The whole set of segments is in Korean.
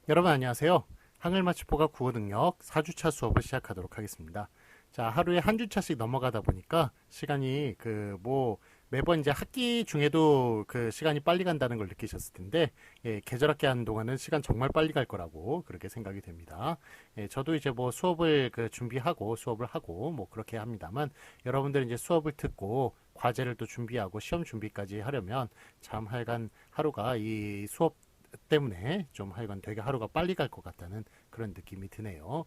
여러분 안녕하세요. 한글맞춤법과 국어 능력 4주차 수업을 시작하도록 하겠습니다. 자, 하루에 한 주차씩 넘어가다 보니까 시간이 매번 이제 학기 중에도 그 시간이 빨리 간다는 걸 느끼셨을 텐데, 계절학기 하는 동안은 시간 정말 빨리 갈 거라고 그렇게 생각이 됩니다. 저도 이제 수업을 준비하고 수업을 하고 그렇게 합니다만, 여러분들은 이제 수업을 듣고 과제를 또 준비하고 시험 준비까지 하려면 참 하여간 하루가 이 수업 때문에 좀 하여간 되게 하루가 빨리 갈 것 같다는 그런 느낌이 드네요.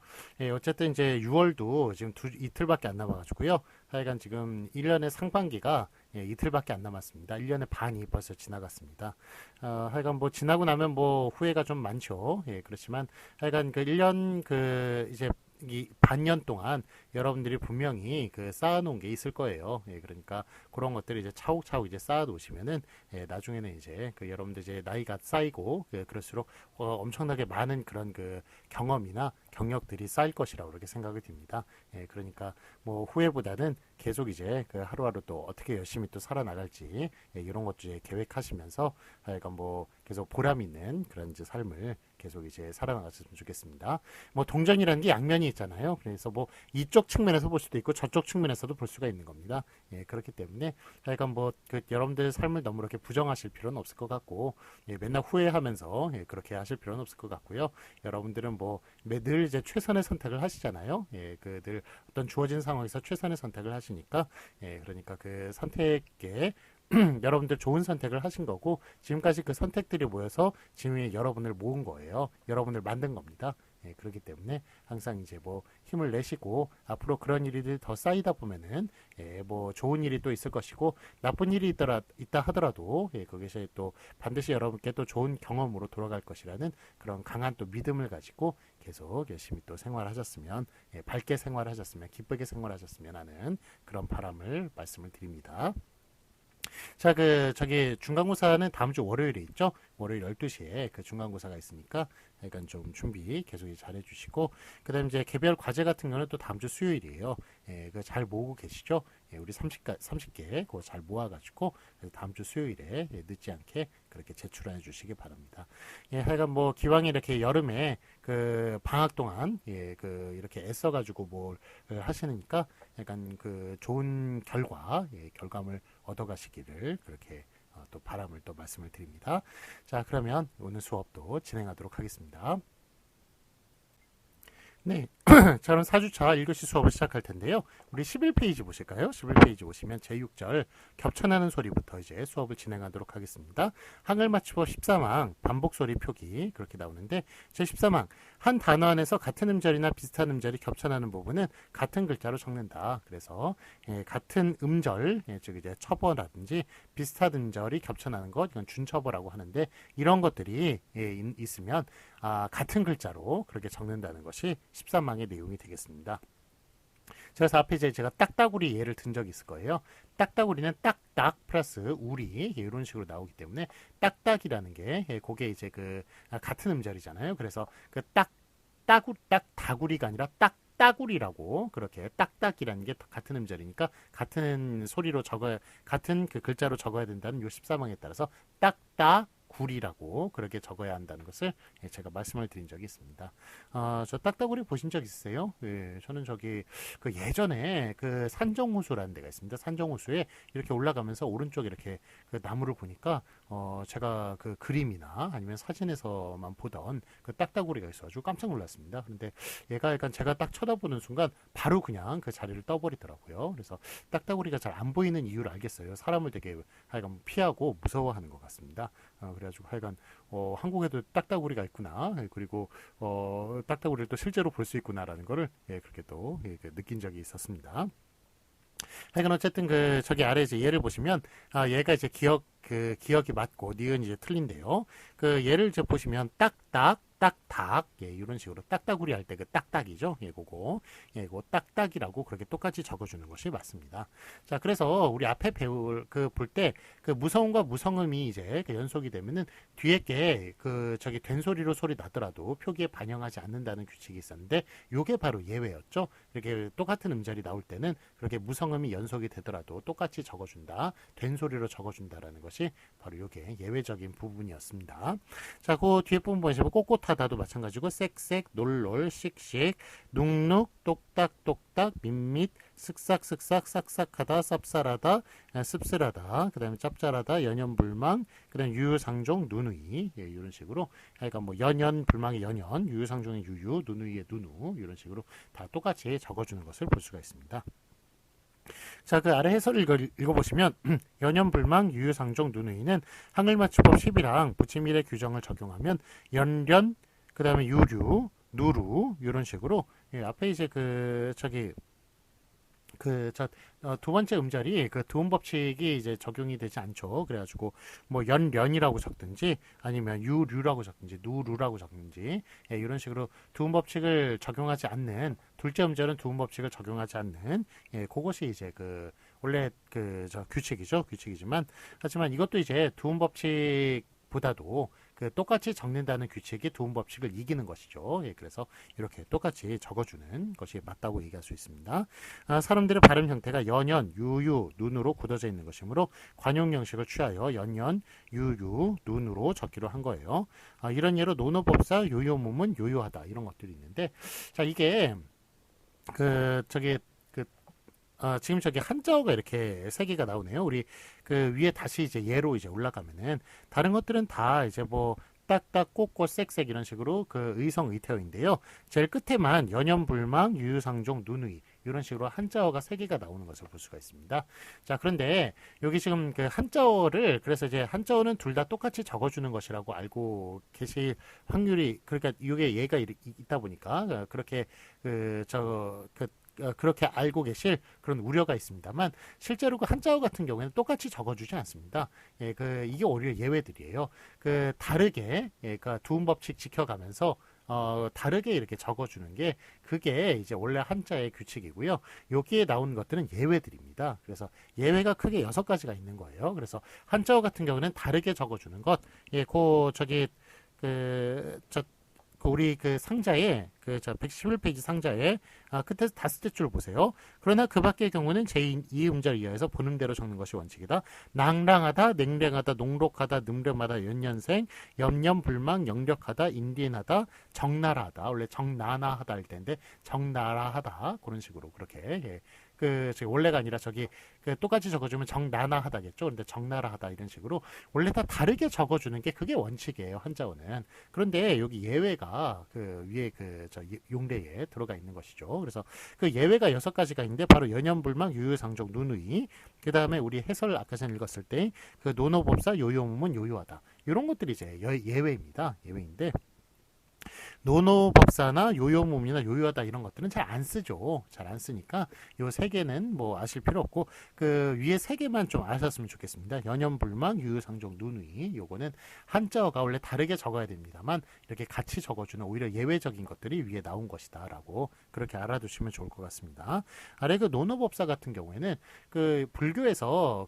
어쨌든 이제 6월도 지금 이틀밖에 안 남아가지고요. 하여간 지금 1년의 상반기가 이틀밖에 안 남았습니다. 1년의 반이 벌써 지나갔습니다. 하여간 지나고 나면 후회가 좀 많죠. 그렇지만 하여간 그 1년 이제 이 반년 동안 여러분들이 분명히 쌓아놓은 게 있을 거예요. 그러니까 그런 것들을 이제 차곡차곡 이제 쌓아놓으시면은 나중에는 이제 여러분들 이제 나이가 쌓이고 그럴수록 엄청나게 많은 그런 경험이나 경력들이 쌓일 것이라고 그렇게 생각이 듭니다. 그러니까 후회보다는 계속 이제 하루하루 또 어떻게 열심히 또 살아나갈지 이런 것도 이제 계획하시면서 약간 계속 보람 있는 그런 이제 삶을 계속 이제 살아나갔으면 좋겠습니다. 동전이라는 게 양면이 있잖아요. 그래서 이쪽 측면에서 볼 수도 있고 저쪽 측면에서도 볼 수가 있는 겁니다. 그렇기 때문에 약간 여러분들 삶을 너무 이렇게 부정하실 필요는 없을 것 같고, 맨날 후회하면서 그렇게 하실 필요는 없을 것 같고요. 여러분들은 늘 이제 최선의 선택을 하시잖아요. 늘 어떤 주어진 상황에서 최선의 선택을 하시니까, 그러니까 그 선택에 여러분들 좋은 선택을 하신 거고, 지금까지 그 선택들이 모여서 지금 여러분을 모은 거예요. 여러분을 만든 겁니다. 그렇기 때문에 항상 이제 힘을 내시고 앞으로 그런 일이 더 쌓이다 보면은 좋은 일이 또 있을 것이고, 나쁜 일이 있다 하더라도 거기서 또 반드시 여러분께 또 좋은 경험으로 돌아갈 것이라는 그런 강한 또 믿음을 가지고 계속 열심히 또 생활하셨으면, 밝게 생활하셨으면, 기쁘게 생활하셨으면 하는 그런 바람을 말씀을 드립니다. 자, 저기 중간고사는 다음 주 월요일에 있죠? 월요일 12시에 그 중간고사가 있으니까 약간 좀 준비 계속 잘 해주시고, 그 다음에 이제 개별 과제 같은 경우는 또 다음 주 수요일이에요. 잘 모으고 계시죠? 우리 30개 그거 잘 모아가지고 다음 주 수요일에 늦지 않게 그렇게 제출해 주시기 바랍니다. 하여간 기왕에 이렇게 여름에 그 방학 동안 이렇게 애써가지고 뭘 하시니까 약간 좋은 결과물 얻어가시기를 그렇게 또 바람을 또 말씀을 드립니다. 자, 그러면 오늘 수업도 진행하도록 하겠습니다. 네, 자, 그럼 4주차 1교시 수업을 시작할 텐데요. 우리 11페이지 보실까요? 11페이지 보시면 제6절 겹쳐나는 소리부터 이제 수업을 진행하도록 하겠습니다. 한글맞춤법 14망 반복 소리 표기 그렇게 나오는데, 제13망 한 단어 안에서 같은 음절이나 비슷한 음절이 겹쳐나는 부분은 같은 글자로 적는다. 그래서 같은 음절, 즉 이제 첩어라든지 비슷한 음절이 겹쳐나는 것, 이건 준첩어라고 하는데, 이런 것들이 있으면 같은 글자로 그렇게 적는다는 것이 13망의 내용이 되겠습니다. 그래서 앞에 이제 제가 딱따구리 예를 든 적이 있을 거예요. 딱따구리는 딱딱 플러스 우리 이런 식으로 나오기 때문에 딱딱이라는 게 그게 이제 같은 음절이잖아요. 그래서 딱다구리가 아니라 딱따구리라고, 그렇게 딱딱이라는 게 같은 음절이니까 같은 소리로 같은 글자로 적어야 된다는 요 14망에 따라서 딱따구리라고 그렇게 적어야 한다는 것을 제가 말씀을 드린 적이 있습니다. 저 딱따구리 보신 적 있으세요? 저는 저기 예전에 산정호수라는 데가 있습니다. 산정호수에 이렇게 올라가면서 오른쪽에 이렇게 나무를 보니까 제가 그림이나 아니면 사진에서만 보던 딱따구리가 있어가지고 깜짝 놀랐습니다. 그런데 얘가 약간 제가 딱 쳐다보는 순간 바로 그냥 그 자리를 떠버리더라고요. 그래서 딱따구리가 잘 안 보이는 이유를 알겠어요. 사람을 되게 하여간 피하고 무서워하는 것 같습니다. 그래가지고 하여간 한국에도 딱따구리가 있구나. 그리고 딱따구리를 또 실제로 볼 수 있구나라는 거를 그렇게 또 느낀 적이 있었습니다. 하여간 어쨌든 저기 아래 이제 예를 보시면, 얘가 이제 기억이 맞고 니은 이제 틀린데요. 예를 이제 보시면 딱딱 딱닭, 이런 식으로 딱따구리 할 때 딱딱이죠. 그거 딱딱이라고 그렇게 똑같이 적어주는 것이 맞습니다. 자, 그래서 우리 앞에 볼 때 무성음과 무성음이 이제 연속이 되면은 뒤에 게 저기 된 소리로 소리 나더라도 표기에 반영하지 않는다는 규칙이 있었는데, 요게 바로 예외였죠. 이렇게 똑같은 음절이 나올 때는 그렇게 무성음이 연속이 되더라도 똑같이 적어준다, 된 소리로 적어준다라는 것이 바로 요게 예외적인 부분이었습니다. 자, 그 뒤에 부분 보시면 꼿꼿 떳떳하다도 마찬가지고 쌕쌕, 놀놀, 씩씩, 눅눅, 똑딱똑딱, 밋밋, 쓱싹쓱싹, 싹싹하다, 쌉쌀하다, 씁쓸하다, 그 다음에 짭짤하다, 연연불망, 그 다음에 유유상종, 누누이, 예, 이런 식으로 그러니까 뭐 연연불망의 연연, 유유상종의 유유, 누누이의 누누 이런 식으로 다 똑같이 적어주는 것을 볼 수가 있습니다. 자, 그 아래 해설을 읽어보시면 연연불망, 유유상종, 누누이는 한글맞춤법 10이랑 붙임일의 규정을 적용하면 연련, 그 다음에 유류, 누루 이런 식으로 예, 앞에 이제 두 번째 음절이 그 두음 법칙이 이제 적용이 되지 않죠. 그래가지고 뭐 연련이라고 적든지 아니면 유류라고 적든지 누루라고 적든지 예, 이런 식으로 두음 법칙을 적용하지 않는 둘째 음절은 두음 법칙을 적용하지 않는 예, 그것이 이제 그 원래 규칙이지만 하지만 이것도 이제 두음 법칙보다도 그 똑같이 적는다는 규칙이 두음 법칙을 이기는 것이죠. 예, 그래서 이렇게 똑같이 적어주는 것이 맞다고 얘기할 수 있습니다. 사람들의 발음 형태가 연연, 유유, 눈으로 굳어져 있는 것이므로 관용 형식을 취하여 연연, 유유, 눈으로 적기로 한 거예요. 이런 예로 노노법사, 요요몸은 요요하다 이런 것들이 있는데 자 이게 지금 저기 한자어가 이렇게 세 개가 나오네요. 우리 그 위에 다시 이제 예로 이제 올라가면은 다른 것들은 다 이제 뭐 딱딱 꼬꼬 쌕쌕 이런 식으로 그 의성 의태어인데요. 제일 끝에만 연연불망 유유상종 누누이 이런 식으로 한자어가 세 개가 나오는 것을 볼 수가 있습니다. 자 그런데 여기 지금 그 한자어를 그래서 이제 한자어는 둘 다 똑같이 적어주는 것이라고 알고 계실 확률이 그러니까 이게 얘가 있다 보니까 그렇게 그렇게 알고 계실 그런 우려가 있습니다만 실제로 그 한자어 같은 경우에는 똑같이 적어주지 않습니다. 예, 이게 오히려 예외들이에요. 다르게 그 두음 법칙 지켜가면서 다르게 이렇게 적어주는 게 그게 이제 원래 한자의 규칙이고요. 여기에 나온 것들은 예외들입니다. 그래서 예외가 크게 6가지가 있는 거예요. 그래서 한자어 같은 경우는 다르게 적어주는 것, 우리 그 상자에 111페이지 상자에 끝에서 5줄 보세요. 그러나 그 밖의 경우는 제2음절 이하에서 보는 대로 적는 것이 원칙이다. 낭랑하다, 냉랭하다, 농록하다, 늠름하다, 연년생, 염염불망, 영력하다, 인디하다, 적나라하다. 원래 적나나하다 할 텐데 적나라하다 그런 식으로 그렇게 예. 원래가 아니라 똑같이 적어주면 적나나하다겠죠. 근데 적나라하다 이런 식으로 원래 다 다르게 적어주는 게 그게 원칙이에요. 한자어는. 그런데 여기 예외가 위에 용례에 들어가 있는 것이죠. 그래서 그 예외가 6가지가 있는데 바로 연연불망, 유유상종, 누누이. 그 다음에 우리 해설 아까 전에 읽었을 때 그 노노법사, 요요몸은 요요하다. 이런 것들이 이제 예외입니다. 예외인데. 노노법사나 요요몸이나 요요하다 이런 것들은 잘 안 쓰죠. 잘 안 쓰니까 요 3개는 뭐 아실 필요 없고 그 위에 3개만 좀 아셨으면 좋겠습니다. 연연불망, 유유상종, 누누이 요거는 한자어가 원래 다르게 적어야 됩니다만 이렇게 같이 적어주는 오히려 예외적인 것들이 위에 나온 것이다 라고 그렇게 알아두시면 좋을 것 같습니다. 아래 그 노노법사 같은 경우에는 그 불교에서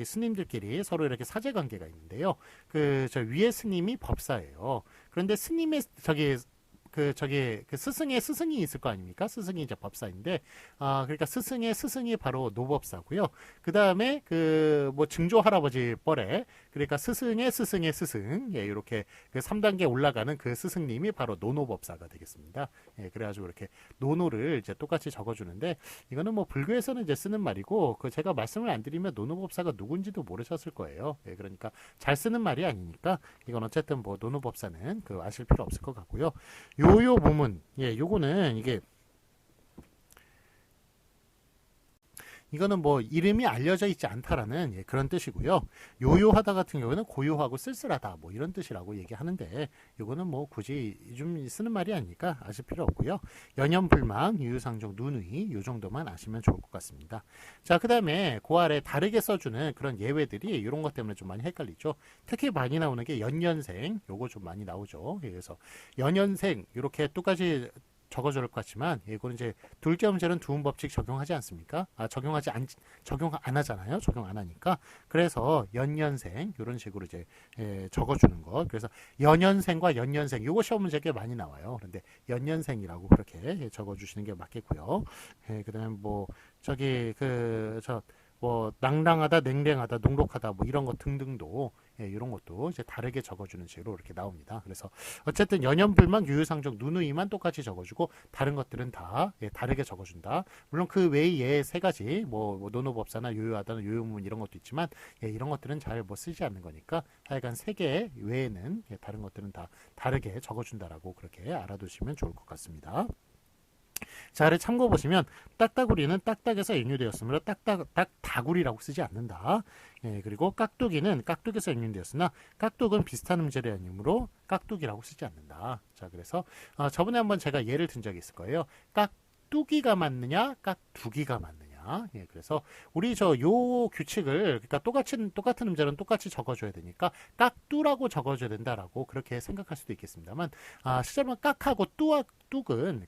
스님들끼리 서로 이렇게 사제 관계가 있는데요. 위에 스님이 법사예요. 그런데 스님의 스승의 스승이 있을 거 아닙니까? 스승이 이제 법사인데, 그러니까 스승의 스승이 바로 노법사고요. 그 다음에 증조 할아버지 뻘에, 그러니까 스승의 스승의 스승, 예, 이렇게 3단계 올라가는 그 스승님이 바로 노노법사가 되겠습니다. 예, 그래가지고 이렇게 노노를 이제 똑같이 적어주는데, 이거는 뭐 불교에서는 이제 쓰는 말이고, 제가 말씀을 안 드리면 노노법사가 누군지도 모르셨을 거예요. 예, 그러니까 잘 쓰는 말이 아니니까, 이건 어쨌든 뭐 노노법사는 아실 필요 없을 것 같고요. 요요 부문, 예, 요거는 이거는 뭐 이름이 알려져 있지 않다라는 예, 그런 뜻이고요. 요요하다 같은 경우는 고요하고 쓸쓸하다 뭐 이런 뜻이라고 얘기하는데 이거는 뭐 굳이 좀 쓰는 말이 아니니까 아실 필요 없고요. 연연불망, 유유상종, 누누이 요 정도만 아시면 좋을 것 같습니다. 자, 그 다음에 그 아래 다르게 써주는 그런 예외들이 이런 것 때문에 좀 많이 헷갈리죠. 특히 많이 나오는 게 연년생, 요거 좀 많이 나오죠. 그래서 연년생 이렇게 똑같이 적어줄 것 같지만 이거는 이제 둘째 음절은 두음 법칙 적용하지 않습니까? 적용 안 하잖아요. 적용 안 하니까. 그래서 연년생 이런 식으로 이제 적어주는 것. 그래서 연년생과 연년생 요거 시험 문제 꽤 많이 나와요. 그런데 연년생이라고 그렇게 적어주시는 게 맞겠고요. 그다음에 낭랑하다, 냉랭하다, 농록하다 뭐 이런 것 등등도 예, 이런 것도 이제 다르게 적어주는 식으로 이렇게 나옵니다. 그래서 어쨌든 연연불망, 유유상종, 누누이만 똑같이 적어주고 다른 것들은 다 예, 다르게 적어준다. 물론 그 외에 세 가지 뭐 논어법사나 유효하다나 유효문 이런 것도 있지만 예, 이런 것들은 잘 뭐 쓰지 않는 거니까 하여간 세 개 외에는 예, 다른 것들은 다 다르게 적어준다라고 그렇게 알아두시면 좋을 것 같습니다. 자, 아래 참고 보시면 딱따구리는 딱딱에서 인유되었으므로 딱다구리라고 쓰지 않는다. 예, 그리고 깍두기는 깍둑에서 인유되었으나 깍둑은 비슷한 음절이 아니므로 깍둑이라고 쓰지 않는다. 자, 그래서 저번에 한번 제가 예를 든 적이 있을 거예요. 깍두기가 맞느냐, 깍두기가 맞느냐. 예, 그래서 우리 저 요 규칙을 그러니까 똑같은 음절은 똑같이 적어줘야 되니까 깍두라고 적어줘야 된다라고 그렇게 생각할 수도 있겠습니다만 실제로 깍하고 뚝은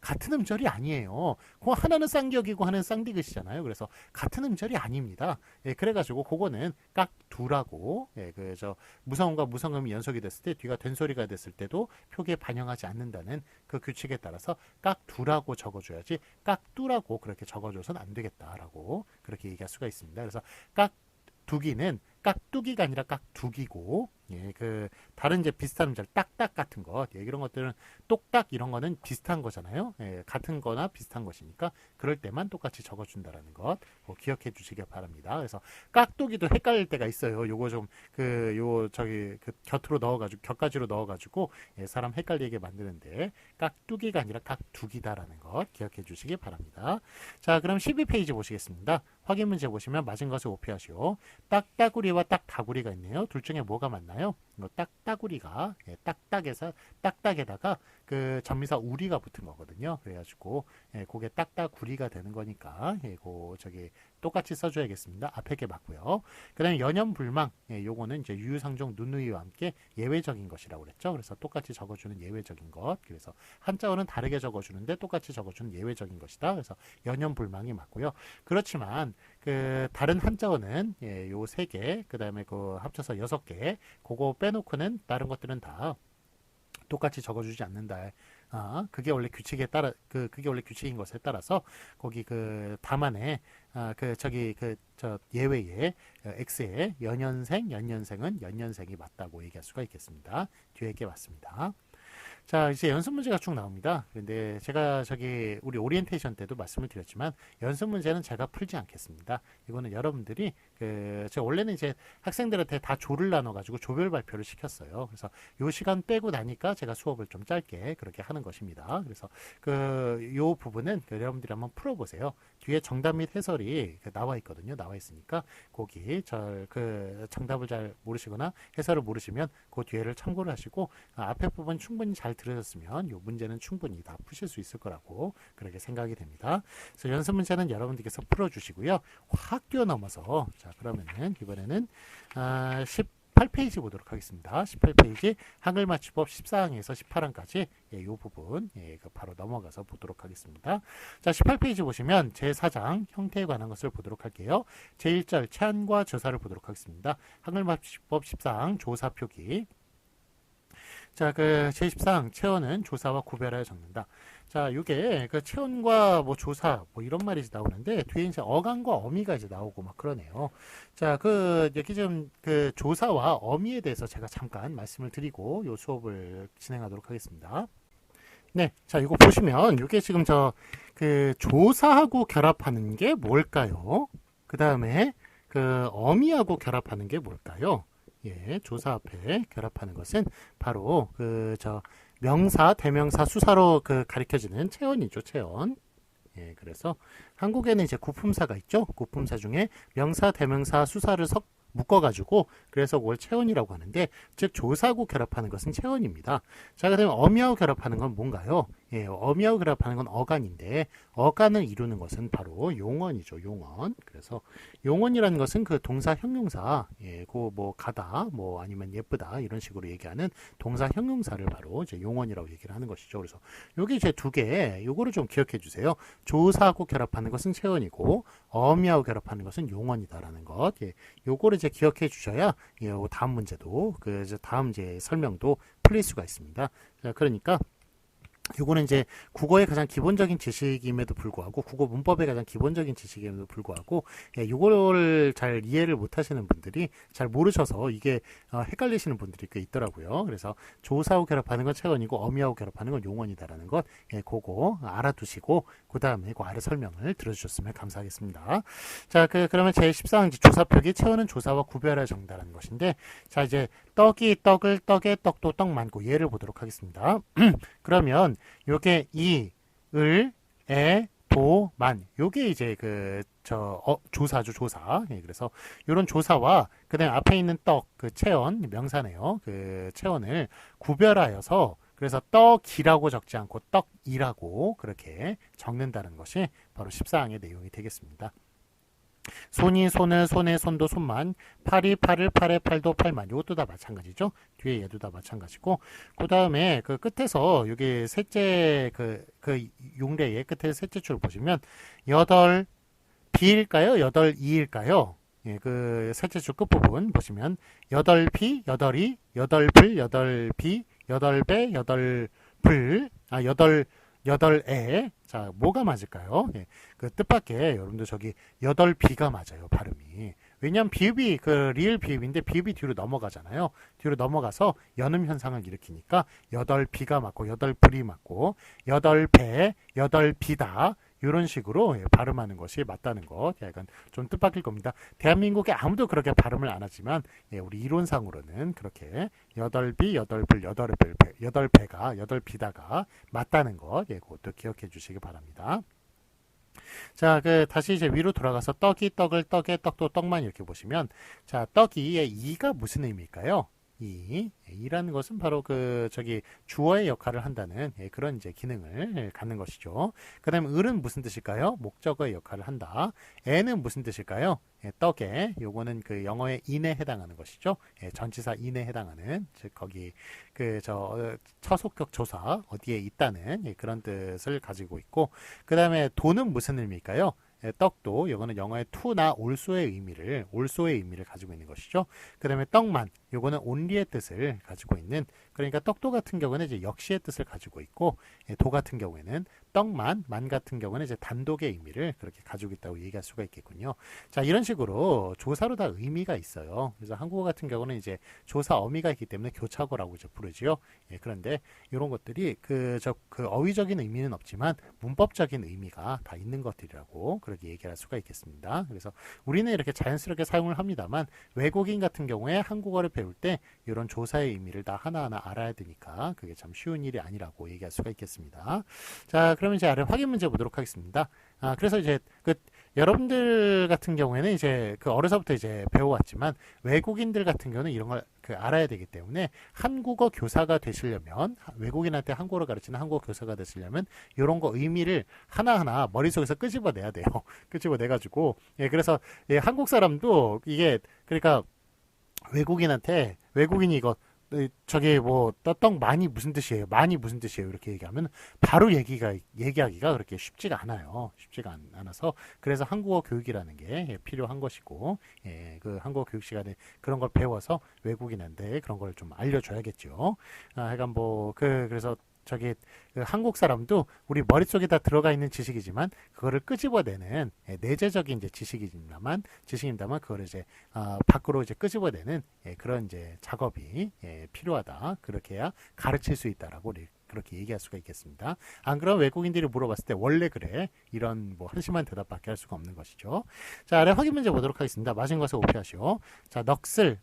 같은 음절이 아니에요. 그 하나는 쌍기역이고 하나는 쌍디귿이잖아요. 그래서 같은 음절이 아닙니다. 예, 그래가지고 그거는 깍두라고 예, 그저 무성음과 무성음이 연속이 됐을 때 뒤가 된소리가 됐을 때도 표기에 반영하지 않는다는 그 규칙에 따라서 깍두라고 적어줘야지 깍두라고 그렇게 적어줘서는 안 되겠다라고 그렇게 얘기할 수가 있습니다. 그래서 깍두기는 깍두기가 아니라 깍두기고 예, 그 다른 이제 비슷한 음절 딱딱 같은 것 예, 이런 것들은 똑딱 이런 거는 비슷한 거잖아요. 예, 같은 거나 비슷한 것이니까 그럴 때만 똑같이 적어준다라는 것 기억해 주시길 바랍니다. 그래서 깍두기도 헷갈릴 때가 있어요. 요거 좀 곁으로 넣어가지고 곁가지로 넣어가지고 예, 사람 헷갈리게 만드는데 깍두기가 아니라 깍두기다라는 것 기억해 주시기 바랍니다. 자, 그럼 12페이지 보시겠습니다. 확인 문제 보시면 맞은 것을 오피하시오. 딱따구리와 딱다구리가 있네요. 둘 중에 뭐가 맞나요? 딱따구리가 예, 딱딱에다가 그 전미사 우리가 붙은 거거든요. 그래가지고 예, 그게 딱따구리가 되는 거니까 예, 저기 똑같이 써줘야겠습니다. 앞에 게 맞고요. 그다음에 연연불망 예, 요거는 이제 유유상종 누누이와 함께 예외적인 것이라고 그랬죠. 그래서 똑같이 적어주는 예외적인 것. 그래서 한자어는 다르게 적어주는데 똑같이 적어주는 예외적인 것이다. 그래서 연연불망이 맞고요. 그렇지만 그 다른 한자어는 예, 요 세 개, 그다음에 그 합쳐서 6개, 그거 빼놓고는 다른 것들은 다 똑같이 적어주지 않는다. 그게 원래 규칙에 따라 그게 원래 규칙인 것에 따라서 거기 그 다만에 저 예외에 X의 연년생은 연년생이 맞다고 얘기할 수가 있겠습니다. 뒤에 게 맞습니다. 자, 이제 연습 문제가 쭉 나옵니다. 근데 제가 우리 오리엔테이션 때도 말씀을 드렸지만 연습 문제는 제가 풀지 않겠습니다. 이거는 여러분들이 제가 원래는 이제 학생들한테 다 조를 나눠가지고 조별 발표를 시켰어요. 그래서 요 시간 빼고 나니까 제가 수업을 좀 짧게 그렇게 하는 것입니다. 그래서 요 부분은 여러분들이 한번 풀어보세요. 뒤에 정답 및 해설이 나와 있거든요. 나와 있으니까 거기 정답을 잘 모르시거나 해설을 모르시면 그 뒤에를 참고를 하시고 앞에 부분 충분히 잘 들으셨으면 이 문제는 충분히 다 푸실 수 있을 거라고 그렇게 생각이 됩니다. 그래서 연습 문제는 여러분들께서 풀어주시고요. 확 뛰어넘어서 자 그러면은 이번에는 18페이지 보도록 하겠습니다. 18페이지 한글 맞춤법 14항에서 18항까지 이 부분 바로 넘어가서 보도록 하겠습니다. 자, 18페이지 보시면 제4장 형태에 관한 것을 보도록 할게요. 제1절 체한과 조사를 보도록 하겠습니다. 한글 맞춤법 14항 조사 표기. 자, 제14항 체언은 조사와 구별하여 적는다. 자, 이게 체언과 뭐 조사 뭐 이런 말이 나오는데 뒤에 이제 어간과 어미가 이제 나오고 막 그러네요. 자, 여기 좀 조사와 어미에 대해서 제가 잠깐 말씀을 드리고 요 수업을 진행하도록 하겠습니다. 네, 자, 이거 보시면 이게 지금 조사하고 결합하는 게 뭘까요? 그 다음에 어미하고 결합하는 게 뭘까요? 예, 조사 앞에 결합하는 것은 바로 명사, 대명사, 수사로 가리켜지는 체언이죠, 체언. 예, 그래서 한국에는 이제 구품사가 있죠. 구품사 중에 명사, 대명사, 수사를 묶어가지고 그래서 그걸 체언이라고 하는데 즉 조사하고 결합하는 것은 체언입니다. 자, 그다음에 어미하고 결합하는 건 뭔가요? 예, 어미하고 결합하는 건 어간인데 어간을 이루는 것은 바로 용언이죠. 용언. 그래서 용언이라는 것은 동사 형용사, 예, 뭐 가다, 뭐 아니면 예쁘다 이런 식으로 얘기하는 동사 형용사를 바로 이제 용언이라고 얘기를 하는 것이죠. 그래서 여기 이제 두 개, 요거를 좀 기억해 주세요. 조사하고 결합하는 것은 체언이고 어미하고 결합하는 것은 용언이다라는 것. 예, 요거를 이제 기억해 주셔야 예, 다음 문제도 다음 이제 설명도 풀릴 수가 있습니다. 자, 그러니까 요거는 이제 국어의 가장 기본적인 지식임에도 불구하고 국어 문법의 가장 기본적인 지식임에도 불구하고 요거를 잘 이해를 못 하시는 분들이 잘 모르셔서 이게 헷갈리시는 분들이 꽤 있더라고요. 그래서 조사하고 결합하는 건 체언이고 어미하고 결합하는 건 용언이다라는 것 그거 알아두시고 그 다음에 그 아래 설명을 들어주셨으면 감사하겠습니다. 자, 그러면 제14강 조사표기 체언은 조사와 구별하여 적는다라는 것인데 자 이제 떡이 떡을 떡에 떡도 떡 많고 예를 보도록 하겠습니다. 그러면 요게 이, 을, 에, 도, 만 요게 이제 조사죠 조사. 그래서 요런 조사와 그다음에 앞에 있는 떡 그 체언 명사네요. 그 체언을 구별하여서 그래서 떡이라고 적지 않고 떡이라고 그렇게 적는다는 것이 바로 14항의 내용이 되겠습니다. 손이 손을 손에 손도 손만 팔이 팔을 팔에 팔도 팔만 이것도 다 마찬가지죠. 뒤에 얘도 다 마찬가지고 그 다음에 그 끝에서 여기 셋째 그 용례의 끝에 셋째 줄 보시면 여덟 비일까요? 여덟 이일까요? 그 셋째 줄 끝부분 보시면 여덟 비 여덟이 여덟 불 여덟 비 여덟 배 여덟 불 여덟 에. 자, 뭐가 맞을까요? 그 뜻밖의 여러분들 저기 여덟 비가 맞아요, 발음이. 왜냐면 비읍이 그 리을 비읍인데 비읍이 뒤로 넘어가잖아요. 뒤로 넘어가서 연음 현상을 일으키니까 여덟 비가 맞고 여덟 불이 맞고 여덟 배, 여덟 비다. 이런 식으로 발음하는 것이 맞다는 것. 약간 좀 뜻밖일 겁니다. 대한민국에 아무도 그렇게 발음을 안 하지만 우리 이론상으로는 그렇게 여덟 비, 여덟 불, 여덟 배가, 여덟 비다가 맞다는 것. 그것도 기억해 주시기 바랍니다. 자, 다시 이제 위로 돌아가서 떡이 떡을 떡에 떡도 떡만 이렇게 보시면 자, 떡이의 이가 무슨 의미일까요? 이라는 것은 바로 주어의 역할을 한다는 그런 이제 기능을 갖는 것이죠. 그 다음에 을은 무슨 뜻일까요? 목적어의 역할을 한다. 애는 무슨 뜻일까요? 떡에 요거는 그 영어의 in에 해당하는 것이죠. 전치사 in에 해당하는 즉 거기 처속격 조사 어디에 있다는 그런 뜻을 가지고 있고 그 다음에 도는 무슨 의미일까요? 떡도 이거는 영어의 to나 olso의 의미를 가지고 있는 것이죠. 그 다음에 떡만 요거는 only의 뜻을 가지고 있는 그러니까 떡도 같은 경우는 이제 역시의 뜻을 가지고 있고 도 같은 경우에는 떡만 만 같은 경우는 이제 단독의 의미를 그렇게 가지고 있다고 얘기할 수가 있겠군요. 자 이런 식으로 조사로 다 의미가 있어요. 그래서 한국어 같은 경우는 이제 조사 어미가 있기 때문에 교차어라고 이제 부르지요. 그런데 이런 것들이 그 어휘적인 의미는 없지만 문법적인 의미가 다 있는 것들이라고 그렇게 얘기할 수가 있겠습니다. 그래서 우리는 이렇게 자연스럽게 사용을 합니다만 외국인 같은 경우에 한국어를 배울 때 이런 조사의 의미를 다 하나하나 알아야 되니까 그게 참 쉬운 일이 아니라고 얘기할 수가 있겠습니다. 자, 그러면 이제 아래 확인 문제 보도록 하겠습니다. 그래서 이제 여러분들 같은 경우에는 이제 어려서부터 이제 배워왔지만 외국인들 같은 경우는 이런 걸 알아야 되기 때문에 한국어 교사가 되시려면 외국인한테 한국어를 가르치는 한국어 교사가 되시려면 이런 거 의미를 하나하나 머릿속에서 끄집어내야 돼요. 끄집어내가지고 그래서 한국 사람도 이게 그러니까 외국인이 이거 저게 떡 많이 무슨 뜻이에요? 많이 무슨 뜻이에요? 이렇게 얘기하면 바로 얘기하기가 그렇게 쉽지가 않아요. 쉽지가 않아서 그래서 한국어 교육이라는 게 필요한 것이고 그 한국어 교육 시간에 그런 걸 배워서 외국인한테 그런 걸 좀 알려줘야겠죠. 하여간 그래서 한국 사람도 우리 머릿속에 다 들어가 있는 지식이지만 그거를 끄집어내는 내재적인 이제 지식입니다만 그거를 이제 밖으로 이제 끄집어내는 그런 이제 작업이 필요하다. 그렇게 해야 가르칠 수 있다라고 그렇게 얘기할 수가 있겠습니다. 안 그러면 외국인들이 물어봤을 때 원래 그래 이런 한심한 대답밖에 할 수가 없는 것이죠. 자, 아래 확인 문제 보도록 하겠습니다. 맞은 것을 오피하시오. 자, 넋을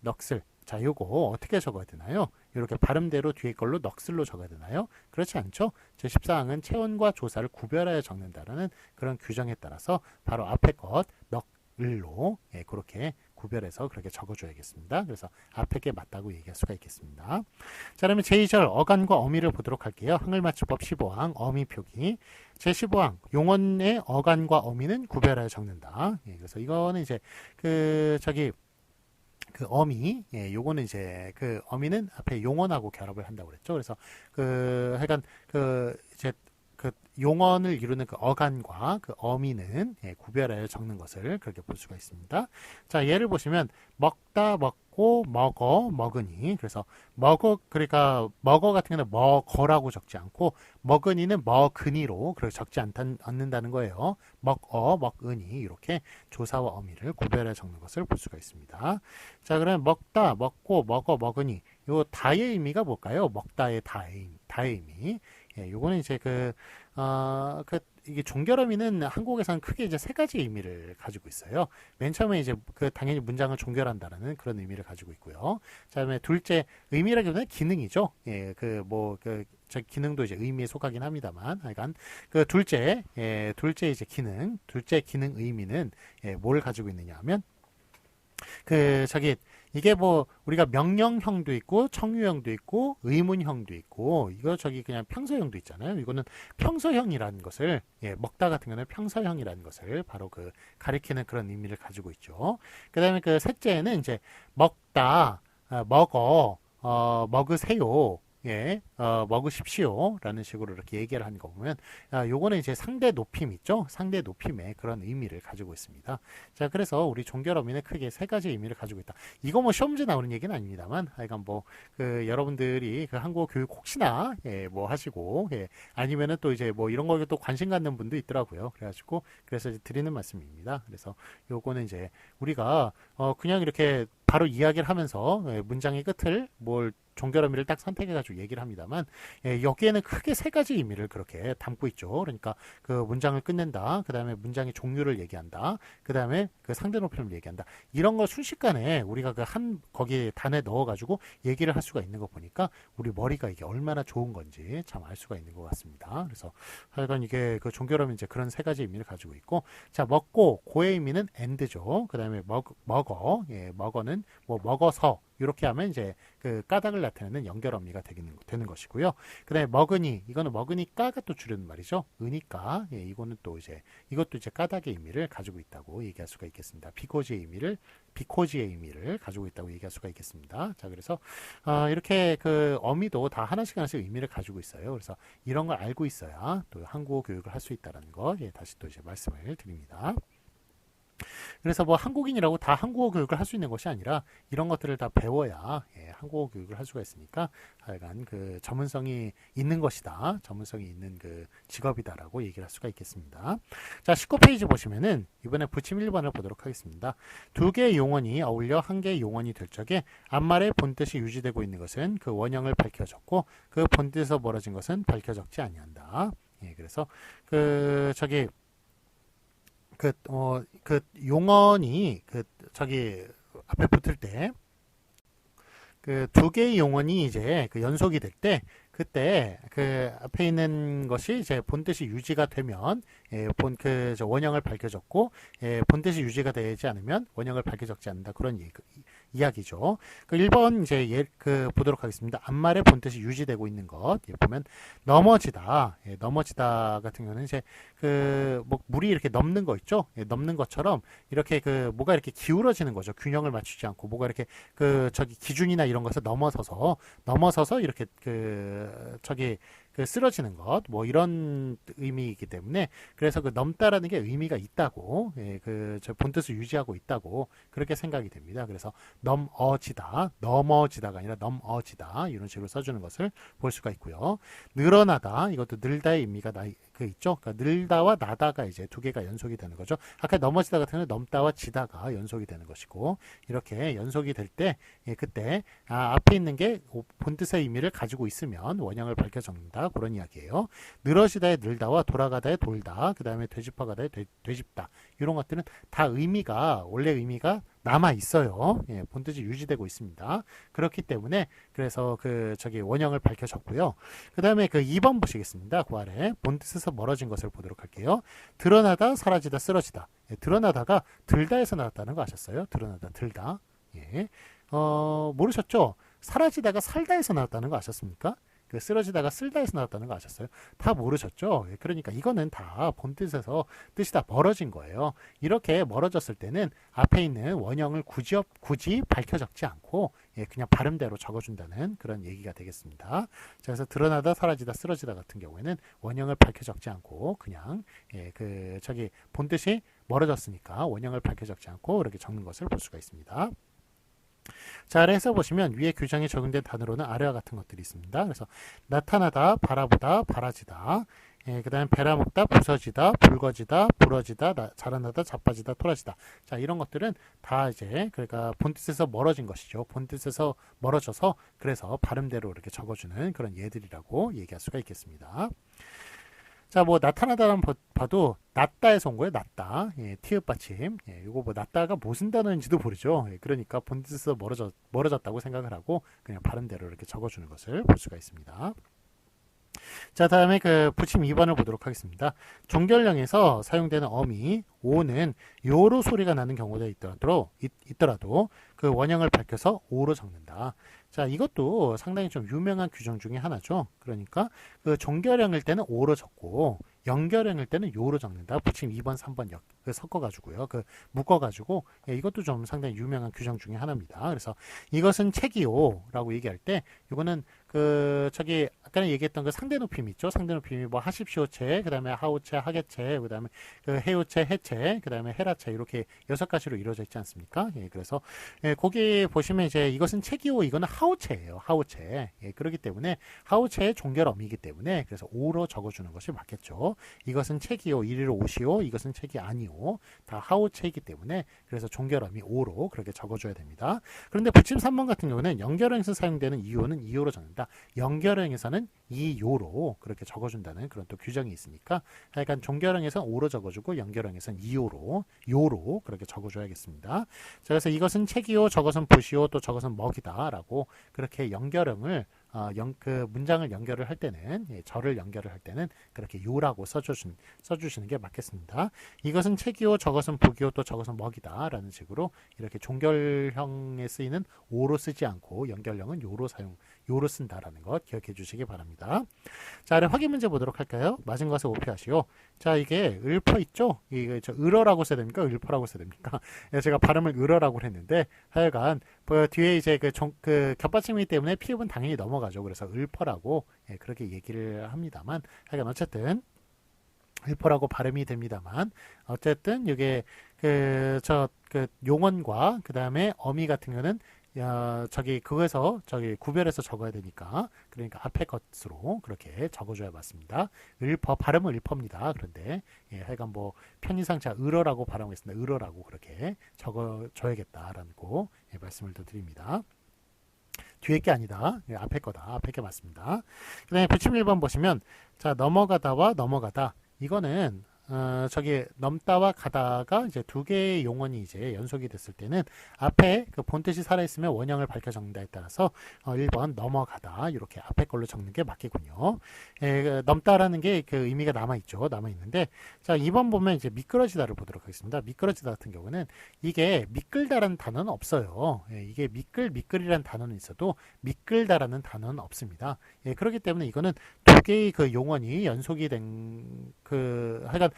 자, 요거 어떻게 적어야 되나요? 이렇게 발음대로 뒤에 걸로 넋을로 적어야 되나요? 그렇지 않죠? 제14항은 체온과 조사를 구별하여 적는다라는 그런 규정에 따라서 바로 앞에 것 넋을로 그렇게 구별해서 그렇게 적어줘야겠습니다. 그래서 앞에 게 맞다고 얘기할 수가 있겠습니다. 자, 그러면 제2절 어간과 어미를 보도록 할게요. 한글맞춤법 15항 어미 표기 제15항 용언의 어간과 어미는 구별하여 적는다. 그래서 이거는 이제 어미, 요거는 이제 어미는 앞에 용언하고 결합을 한다고 그랬죠. 그래서 하여간 용언을 이루는 어간과 어미는 구별하여 적는 것을 그렇게 볼 수가 있습니다. 자, 예를 보시면 먹다 먹고 먹고 먹어 먹으니. 그래서 먹어, 그러니까 먹어 같은 경우는 먹어라고 적지 않고 먹으니는 먹으니로 그렇게 적지 않는다는 거예요. 먹어 먹으니 이렇게 조사와 어미를 구별해 적는 것을 볼 수가 있습니다. 자, 그러면 먹다 먹고 먹어 먹으니 요 다의 의미가 뭘까요? 먹다의 다의 의미. 예, 요거는 이제 이게 종결어미는 한국에서는 크게 이제 세 가지 의미를 가지고 있어요. 맨 처음에 이제 당연히 문장을 종결한다라는 그런 의미를 가지고 있고요. 그다음에 둘째 의미라기보다는 기능이죠. 예, 저 기능도 이제 의미에 속하긴 합니다만, 하여간 둘째 이제 둘째 기능 의미는 뭘 가지고 있느냐 하면 이게 우리가 명령형도 있고 청유형도 있고 의문형도 있고 이거 그냥 평서형도 있잖아요. 이거는 평서형이라는 것을 먹다 같은 경우는 평서형이라는 것을 바로 가리키는 그런 의미를 가지고 있죠. 그다음에 셋째는 이제 먹다, 먹어, 먹으세요. 먹으십시오. 라는 식으로 이렇게 얘기를 하는 거 보면, 요거는 이제 상대 높임 있죠? 상대 높임의 그런 의미를 가지고 있습니다. 자, 그래서 우리 종결어미는 크게 세 가지 의미를 가지고 있다. 이거 시험 문제 나오는 얘기는 아닙니다만, 하여간 여러분들이 한국어 교육 혹시나, 하시고, 아니면은 또 이제 이런 거에 또 관심 갖는 분도 있더라고요. 그래서 이제 드리는 말씀입니다. 그래서 요거는 이제 우리가, 그냥 이렇게 바로 이야기를 하면서, 문장의 끝을 종결어미를 딱 선택해가지고 얘기를 합니다만, 여기에는 크게 세 가지 의미를 그렇게 담고 있죠. 그러니까 문장을 끝낸다, 그 다음에 문장의 종류를 얘기한다, 그 다음에 상대 높임을 얘기한다. 이런 걸 순식간에 우리가 거기에 단에 넣어가지고 얘기를 할 수가 있는 거 보니까 우리 머리가 이게 얼마나 좋은 건지 참 알 수가 있는 것 같습니다. 그래서 하여간 이게 종결어미 이제 그런 세 가지 의미를 가지고 있고, 자, 먹고 고의 의미는 and죠. 그 다음에 먹어, 먹어는 먹어서 이렇게 하면 이제 까닭을 나타내는 연결어미가 되는 것이고요. 그 다음에 먹으니, 이거는 먹으니까가 또 줄이는 말이죠. 으니까, 이것도 이제 까닭의 의미를 가지고 있다고 얘기할 수가 있겠습니다. 비코지의 의미를 가지고 있다고 얘기할 수가 있겠습니다. 자, 그래서 이렇게 어미도 다 하나씩 의미를 가지고 있어요. 그래서 이런 걸 알고 있어야 또 한국어 교육을 할 수 있다는 거 다시 또 이제 말씀을 드립니다. 그래서 한국인이라고 다 한국어 교육을 할 수 있는 것이 아니라 이런 것들을 다 배워야 한국어 교육을 할 수가 있으니까 하여간 전문성이 있는 것이다. 전문성이 있는 직업이다라고 얘기를 할 수가 있겠습니다. 자, 19페이지 보시면은 이번에 부침 1번을 보도록 하겠습니다. 두 개의 용언이 어울려 한 개의 용언이 될 적에 앞말의 본뜻이 유지되고 있는 것은 그 원형을 밝혀졌고 그 본뜻에서 멀어진 것은 밝혀졌지 아니한다. 그래서 용언이 앞에 붙을 때 두 개의 용언이 이제 연속이 될 때 그때 앞에 있는 것이 이제 본뜻이 유지가 되면 원형을 밝혀졌고 본뜻이 유지가 되지 않으면 원형을 밝혀졌지 않는다. 그런 이야기죠. 1번 이제 보도록 하겠습니다. 앞말의 본뜻이 유지되고 있는 것. 보면 넘어지다. 넘어지다 같은 경우는 이제 물이 이렇게 넘는 거 있죠. 넘는 것처럼 이렇게 뭐가 이렇게 기울어지는 거죠. 균형을 맞추지 않고 뭐가 이렇게 기준이나 이런 것을 넘어서서 이렇게 쓰러지는 것, 이런 의미이기 때문에 그래서 넘다라는 게 의미가 있다고, 본뜻을 유지하고 있다고 그렇게 생각이 됩니다. 그래서 넘어지다가 아니라 넘어지다 이런 식으로 써주는 것을 볼 수가 있고요. 늘어나다, 이것도 늘다의 의미가 있죠. 그러니까 늘다와 나다가 이제 두 개가 연속이 되는 거죠. 아까 넘어지다 같은 경우는 넘다와 지다가 연속이 되는 것이고, 이렇게 연속이 될 때 그때 앞에 있는 게 본뜻의 의미를 가지고 있으면 원형을 밝혀 적는다. 그런 이야기예요. 늘어지다의 늘다와 돌아가다의 돌다, 그 다음에 되짚어가다의 되짚다, 이런 것들은 다 원래 의미가 남아 있어요. 본뜻이 유지되고 있습니다. 그렇기 때문에 그래서 원형을 밝혀 적고요. 그 다음에 2번 보시겠습니다. 그 아래 본뜻에서 멀어진 것을 보도록 할게요. 드러나다, 사라지다, 쓰러지다. 드러나다가 들다에서 나왔다는 거 아셨어요? 드러나다, 들다. 모르셨죠? 사라지다가 살다에서 나왔다는 거 아셨습니까? 쓰러지다가 쓸다에서 나왔다는 거 아셨어요? 다 모르셨죠? 그러니까 이거는 다 본뜻에서 뜻이 다 멀어진 거예요. 이렇게 멀어졌을 때는 앞에 있는 원형을 굳이 밝혀 적지 않고 그냥 발음대로 적어준다는 그런 얘기가 되겠습니다. 그래서 드러나다, 사라지다, 쓰러지다 같은 경우에는 원형을 밝혀 적지 않고 그냥 본뜻이 멀어졌으니까 원형을 밝혀 적지 않고 이렇게 적는 것을 볼 수가 있습니다. 자, 아래에서 보시면 위에 규정에 적용된 단어로는 아래와 같은 것들이 있습니다. 그래서 나타나다, 바라보다, 바라지다. 예, 그 다음에 베라먹다, 부서지다, 붉어지다, 부러지다, 자라나다, 자빠지다, 토라지다. 자, 이런 것들은 다 이제 그러니까 본뜻에서 멀어진 것이죠. 본뜻에서 멀어져서 그래서 발음대로 이렇게 적어주는 그런 예들이라고 얘기할 수가 있겠습니다. 자, 뭐 나타나다는 봐도 낫다에서 온 거예요. 낫다. 예, 티읕 받침. 예, 이거 뭐 낫다가 무슨 단어인지도 모르죠. 예, 그러니까 본뜻에서 멀어졌다고 생각을 하고 그냥 발음대로 이렇게 적어주는 것을 볼 수가 있습니다. 자, 다음에 그 부침 2번을 보도록 하겠습니다. 종결령에서 사용되는 어미 오는 요로 소리가 나는 경우가 있더라도 그 원형을 밝혀서 오로 적는다. 자, 이것도 상당히 좀 유명한 규정 중에 하나죠. 그러니까 그 종결형일 때는 오로 적고 연결형일 때는 요로 적는다. 부침 2번, 3번 섞어가지고요. 그 묶어가지고 예, 이것도 좀 상당히 유명한 규정 중에 하나입니다. 그래서 이것은 책이요라고 얘기할 때 이거는 그 저기 아까 얘기했던 그 상대 높임 있죠. 상대 높임이 뭐 하십시오체, 그다음에 하오체, 하계체, 그다음에 그 해오체, 해체, 그다음에 헤라체 이렇게 6가지로 이루어져 있지 않습니까? 예, 그래서 예, 거기 보시면 이제 이것은 책이요, 이거는 하오체예요. 하오체. 예, 그렇기 때문에 하오체의 종결어미이기 때문에 그래서 오로 적어주는 것이 맞겠죠. 이것은 책이요, 이리로 오시오, 이것은 책이 아니오. 다 하오체이기 때문에 그래서 종결어미 오로 그렇게 적어줘야 됩니다. 그런데 부침 3번 같은 경우는 연결형에서 사용되는 이요는 이요로 적는다. 연결형에서는 이요로 그렇게 적어준다는 그런 또 규정이 있으니까 하여간 종결형에서는 오로 적어주고 연결형에서는 이요로 요로 그렇게 적어줘야겠습니다. 자, 그래서 이것은 책이요, 저것은 붓이요, 또 저것은 먹이다 라고 그렇게 연결형을 그 문장을 연결을 할 때는 예, 절을 연결을 할 때는 그렇게 요라고 써주시는 게 맞겠습니다. 이것은 책이요, 저것은 북이요, 또 저것은 먹이다 라는 식으로 이렇게 종결형에 쓰이는 오로 쓰지 않고 연결형은 요로 쓴다라는 것 기억해 주시기 바랍니다. 자, 아래 확인 문제 보도록 할까요? 맞은 것을 오피하시오. 자, 이게 을퍼 있죠? 이게 저 을어라고 써야 됩니까? 을퍼라고 써야 됩니까? 제가 발음을 을어라고 했는데 하여간 그 뒤에 이제 그 겹받침이기 때문에 피읍은 당연히 넘어가죠. 그래서 을퍼라고 예, 그렇게 얘기를 합니다만 하여간 어쨌든 을퍼라고 발음이 됩니다만 어쨌든 이게 그 용언과 그 다음에 어미 같은 거는 그거에서 구별해서 적어야 되니까 그러니까 앞에 것으로 그렇게 적어줘야 맞습니다. 을퍼 발음은 을퍼입니다. 그런데 예, 하여간 뭐 편의상 자 을어라고 발음하겠습니다. 을어라고 그렇게 적어줘야겠다라는 거 예, 말씀을 더 드립니다. 뒤에 게 아니다. 예, 앞에 거다. 앞에 게 맞습니다. 그 다음에 부침 1번 보시면 자, 넘어가다와 넘어가다 이거는 넘다와 가다가 이제 두 개의 용언이 이제 연속이 됐을 때는 앞에 그 본뜻이 살아있으면 원형을 밝혀 적는다에 따라서 1번 넘어가다 이렇게 앞에 걸로 적는 게 맞겠군요. 예, 그 넘다라는 게 그 의미가 남아있죠. 남아있는데 자, 2번 보면 이제 미끄러지다를 보도록 하겠습니다. 미끄러지다 같은 경우는 이게 미끌다라는 단어는 없어요. 예, 이게 미끌이라는 단어는 있어도 미끌다라는 단어는 없습니다. 예, 그렇기 때문에 이거는 두 개의 그 용언이 연속이 된 하여간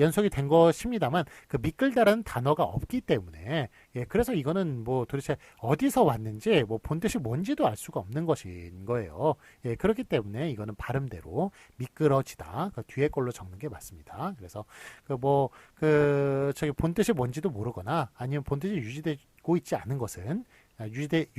연속이 된 것입니다만 그 미끌다라는 단어가 없기 때문에 예, 그래서 이거는 뭐 도대체 어디서 왔는지 뭐 본뜻이 뭔지도 알 수가 없는 것인 거예요. 예, 그렇기 때문에 이거는 발음대로 미끄러지다 그 뒤에 걸로 적는 게 맞습니다. 그래서 저기 본뜻이 뭔지도 모르거나 아니면 본뜻이 유지되고 있지 않은 것은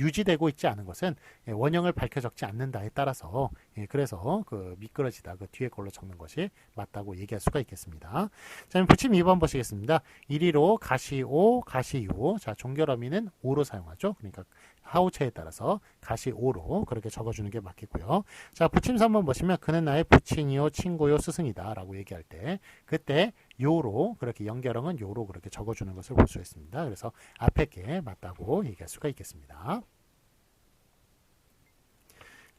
유지되고 있지 않은 것은 원형을 밝혀 적지 않는다에 따라서 그래서 그 미끄러지다 그 뒤에 걸로 적는 것이 맞다고 얘기할 수가 있겠습니다. 자, 부침 2번 보시겠습니다. 이리로 가시오, 가시요. 자, 종결어미는 오로 사용하죠. 그러니까 하우체에 따라서 가시오로 그렇게 적어주는 게 맞겠고요. 자, 부침 3번 보시면 그는 나의 부친이요, 친구요, 스승이다 라고 얘기할 때 그때 요로 그렇게 연결형은 요로 그렇게 적어주는 것을 볼 수 있습니다. 그래서 앞에 게 맞다고 얘기할 수가 있겠습니다.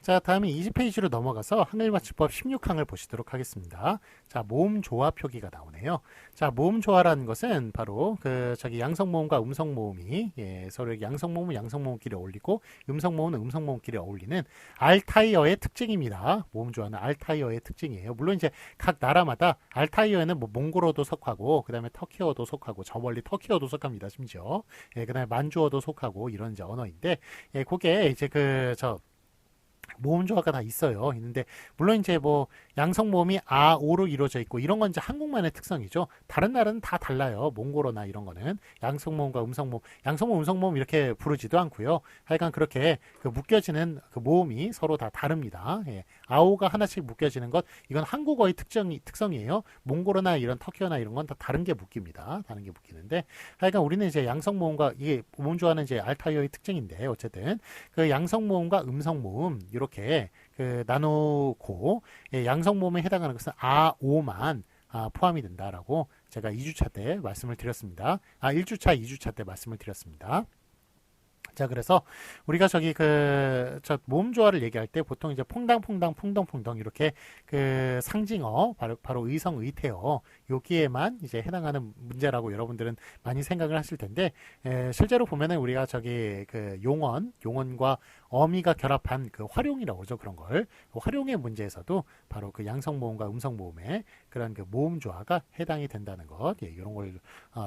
자, 다음에 20페이지로 넘어가서 한글맞춤법 16항을 보시도록 하겠습니다. 자, 모음조화 표기가 나오네요. 자, 모음조화라는 것은 바로 양성모음과 음성모음이 서로 양성모음은 양성모음끼리 어울리고 음성모음은 음성모음끼리 어울리는 알타이어의 특징입니다. 모음조화는 알타이어의 특징이에요. 물론 이제 각 나라마다 알타이어에는 뭐 몽골어도 속하고 그 다음에 터키어도 속하고 저 멀리 터키어도 속합니다. 심지어 그 다음에 만주어도 속하고 이런 이제 언어인데 그게 이제 모음 조화가 다 있어요. 있는데 물론 이제 뭐 양성 모음이 아, 오로 이루어져 있고 이런 건 이제 한국만의 특성이죠. 다른 나라는 다 달라요. 몽골어나 이런 거는 양성 모음과 음성 모음, 양성 모음, 음성 모음 이렇게 부르지도 않고요. 하여간 그렇게 그 묶여지는 그 모음이 서로 다 다릅니다. 예. 아오가 하나씩 묶여지는 것 이건 한국어의 특성이에요. 몽골어나 이런 터키어나 이런 건 다 다른 게 묶입니다. 다른 게 묶이는데 하여간 우리는 이제 양성 모음과 이게 모음 조화는 이제 알타이어의 특징인데 어쨌든 그 양성 모음과 음성 모음 이렇게 그 나누고 예, 양성 모음에 해당하는 것은 아, 오만 포함이 된다라고 제가 2주차 때 말씀을 드렸습니다. 1주차, 2주차 때 말씀을 드렸습니다. 자, 그래서 우리가 저기 저 모음 조화를 얘기할 때 보통 이제 퐁당퐁당, 퐁덩퐁덩 이렇게 그 상징어, 바로 의성, 의태어 여기에만 이제 해당하는 문제라고 여러분들은 많이 생각을 하실 텐데 실제로 보면은 우리가 저기 그 용언과 어미가 결합한 그 활용이라고 그러죠. 그런 걸 활용의 문제에서도 바로 그 양성 모음과 음성 모음의 그런 그 모음 조화가 해당이 된다는 것, 예, 이런 걸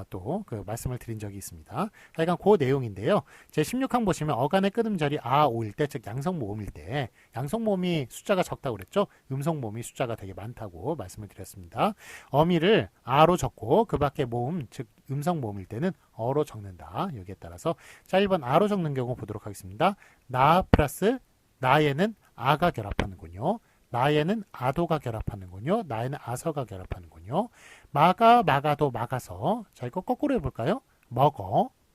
또 그 말씀을 드린 적이 있습니다. 하여간 그 내용인데요. 제 16항 보시면 어간의 끄듬자리 아, 오일 때, 즉 양성 모음일 때 양성 모음이 숫자가 적다고 그랬죠. 음성 모음이 숫자가 되게 많다고 말씀을 드렸습니다. 어미를 아로 적고 그 밖에 모음, 즉 음성 모음일 때는 어로 적는다. 여기에 따라서 자 1번 아로 적는 경우 보도록 하겠습니다. 나 플러스 나에는 아가 결합하는군요. 나에는 아도가 결합하는군요. 나에는 아서가 결합하는군요. 마가도 막아서 자 이거 거꾸로 해볼까요?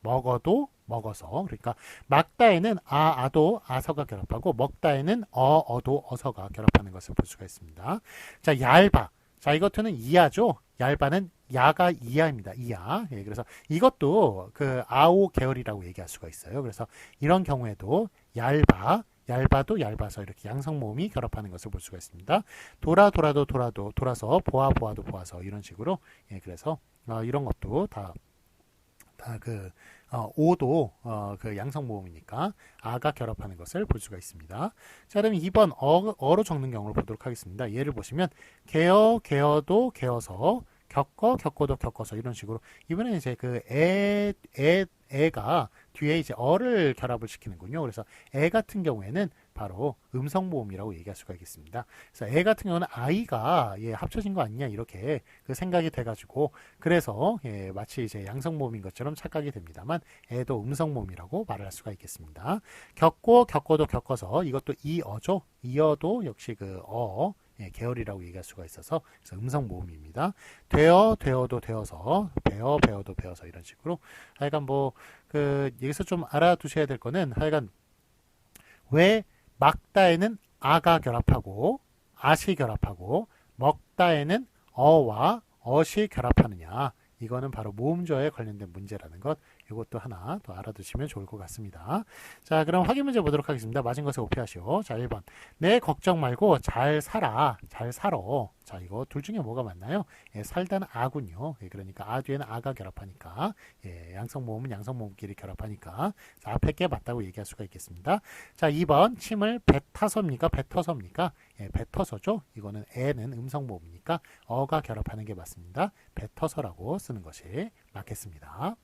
먹어도 먹어서 그러니까 막다에는 아도 아서가 결합하고 먹다에는 어도 어서가 결합하는 것을 볼 수가 있습니다. 자 얇아 자 이것도는 이하죠. 얇아는 야가 이하입니다. 이하. 예, 그래서 이것도 그 아오 계열이라고 얘기할 수가 있어요. 그래서 이런 경우에도 얇아도 얇아서 이렇게 양성 모음이 결합하는 것을 볼 수가 있습니다. 돌아도 돌아서 보아도 보아서 이런 식으로 예, 그래서 이런 것도 다 그 오도 그 양성 모음이니까 아가 결합하는 것을 볼 수가 있습니다. 자, 그럼 2번 어로 적는 경우를 보도록 하겠습니다. 예를 보시면 개어도 개어서 겪어도 겪어서 이런 식으로 이번에는 이제 그 애가 뒤에 이제 어를 결합을 시키는군요. 그래서 애 같은 경우에는 바로 음성 모음이라고 얘기할 수가 있겠습니다. 그래서 애 같은 경우는 아이가 예, 합쳐진 거 아니냐 이렇게 그 생각이 돼가지고 그래서 예, 마치 이제 양성 모음인 것처럼 착각이 됩니다만 애도 음성 모음이라고 말을 할 수가 있겠습니다. 겪어도 겪어서 이것도 이어죠. 이어도 역시 그 예, 계열이라고 얘기할 수가 있어서 그래서 음성 모음입니다. 되어도 되어서 배어도 배어서 이런 식으로 하여간 뭐 그 여기서 좀 알아두셔야 될 거는 하여간 왜 막다에는 아가 결합하고 아시 결합하고 먹다에는 어와 어시 결합하느냐 이거는 바로 모음조에 관련된 문제라는 것 이것도 하나 더 알아두시면 좋을 것 같습니다. 자 그럼 확인 문제 보도록 하겠습니다. 맞은 것에 오피하시오. 자 1번 내 걱정 말고 잘 살아 잘 살어. 자 이거 둘 중에 뭐가 맞나요? 예, 살다는 아군요. 예, 그러니까 아 뒤에는 아가 결합하니까 예, 양성 모음은 양성 모음끼리 결합하니까 자, 앞에 게 맞다고 얘기할 수가 있겠습니다. 자 2번 침을 뱉어서입니까? 뱉어서입니까? 예, 뱉어서죠. 이거는 애는 음성 모음이니까 어가 결합하는 게 맞습니다. 뱉어서라고 쓰는 것이 맞겠습니다.